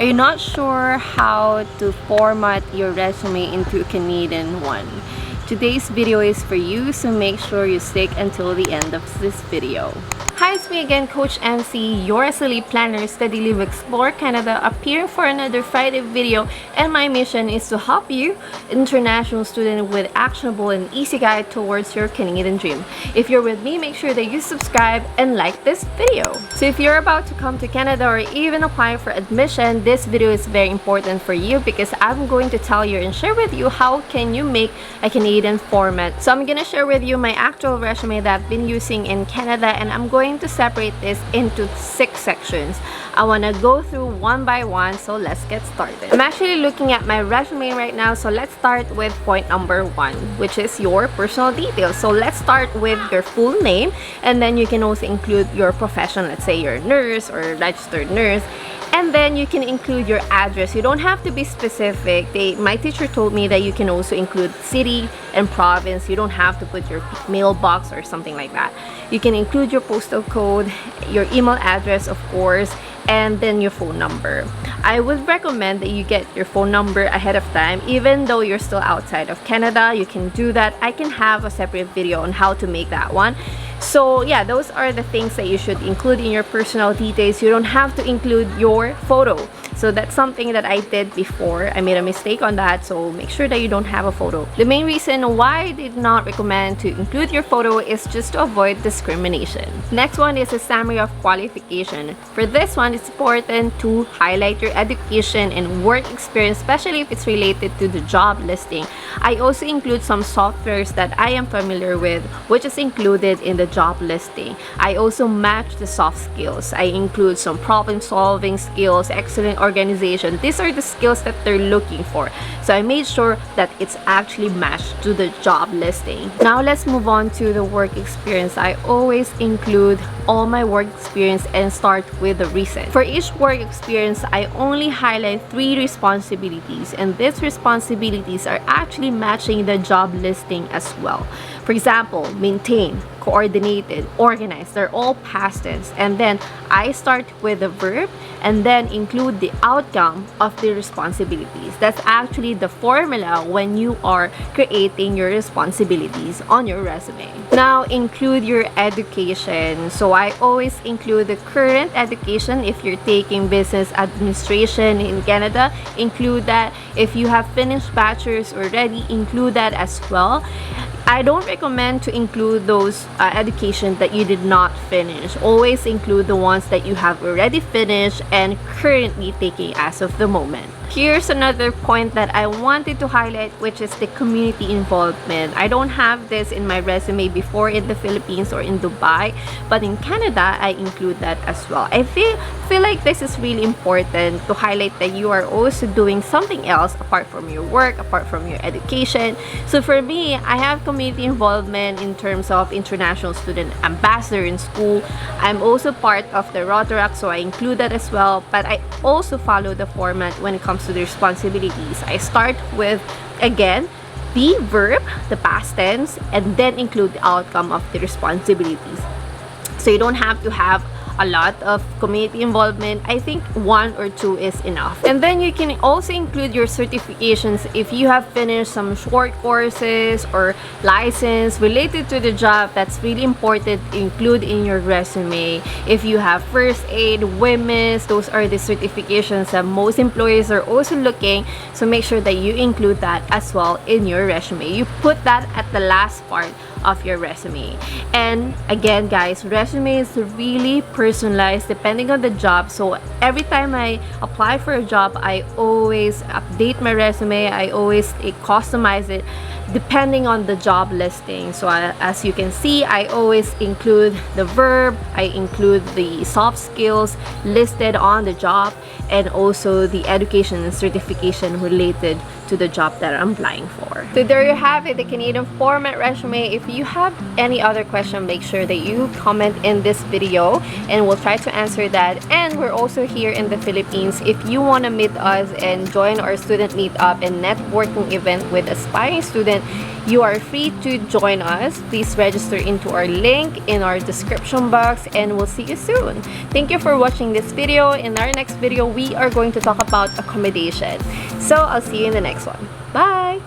Are you not sure how to format your resume into a Canadian one? Today's video is for you, so make sure you stick until the end of this video. Hi, it's me again, Coach MC, your SLE planner, Steady Live Explore Canada, appearing for another Friday video, and my mission is to help you, international student, with actionable and easy guide towards your Canadian dream. If you're with me, make sure that you subscribe and like this video. So if you're about to come to Canada or even applying for admission, this video is very important for you because I'm going to tell you and share with you how can you make a Canadian format. So I'm gonna share with you my actual resume that I've been using in Canada, and I'm going to separate this into 6 sections. I want to go through one by one, so let's get started. I'm actually looking at my resume right now, so let's start with point number 1, which is your personal details. So let's start with your full name, and then you can also include your profession. Let's say you're a nurse or registered nurse. And then you can include your address. You don't have to be specific. My teacher told me that you can also include city and province. You don't have to put your mailbox or something like that. You can include your postal code, your email address, of course, and then your phone number. I would recommend that you get your phone number ahead of time. Even though you're still outside of Canada, you can do that. I can have a separate video on how to make that one. So yeah, those are the things that you should include in your personal details. You don't have to include your photo. So that's something that I did before. I made a mistake on that, so make sure that you don't have a photo. The main reason why I did not recommend to include your photo is just to avoid discrimination. Next one is a summary of qualification. For this one, it's important to highlight your education and work experience, especially if it's related to the job listing. I also include some softwares that I am familiar with, which is included in the job listing. I also match the soft skills. I include some problem solving skills, excellent organization. These are the skills that they're looking for. So I made sure that it's actually matched to the job listing. Now let's move on to the work experience. I always include all my work experience and start with the recent. For each work experience, I only highlight 3 responsibilities, and these responsibilities are actually matching the job listing as well. For example, maintain, coordinated, organized, they're all past tense. And then I start with the verb and then include the outcome of the responsibilities. That's actually the formula when you are creating your responsibilities on your resume. Now include your education. So I always include the current education. If you're taking business administration in Canada, include that. If you have finished bachelor's already, include that as well. I don't recommend to include those education that you did not finish. Always include the ones that you have already finished and currently taking as of the moment. Here's another point that I wanted to highlight, which is the community involvement. I don't have this in my resume before in the Philippines or in Dubai, but in Canada, I include that as well. I feel like this is really important to highlight that you are also doing something else apart from your work, apart from your education. So for me, I have community involvement in terms of international student ambassador in school. I'm also part of the Rotaract, so I include that as well. But I also follow the format when it comes to the responsibilities. I start with, again, the verb, the past tense, and then include the outcome of the responsibilities. So you don't have to have a lot of community involvement. I think 1 or 2 is enough. And then you can also include your certifications. If you have finished some short courses or license related to the job, that's really important to include in your resume. If you have first aid, women's, those are the certifications that most employers are also looking. So make sure that you include that as well in your resume. You put that at the last part of your resume. And again, guys, resume is really personalized depending on the job. So every time I apply for a job, I always update my resume. I always customize it depending on the job listing. So as you can see, I always include the verb, I include the soft skills listed on the job, and also the education and certification related to the job that I'm applying for. So there you have it, the Canadian format resume. If you have any other question, make sure that you comment in this video and we'll try to answer that. And we're also here in the Philippines. If you want to meet us and join our student meetup and networking event with aspiring students, You are free to join us. Please register into our link in our description box, and we'll see you soon. Thank you for watching this video. In our next video, we are going to talk about accommodation. So I'll see you in the next one. Bye!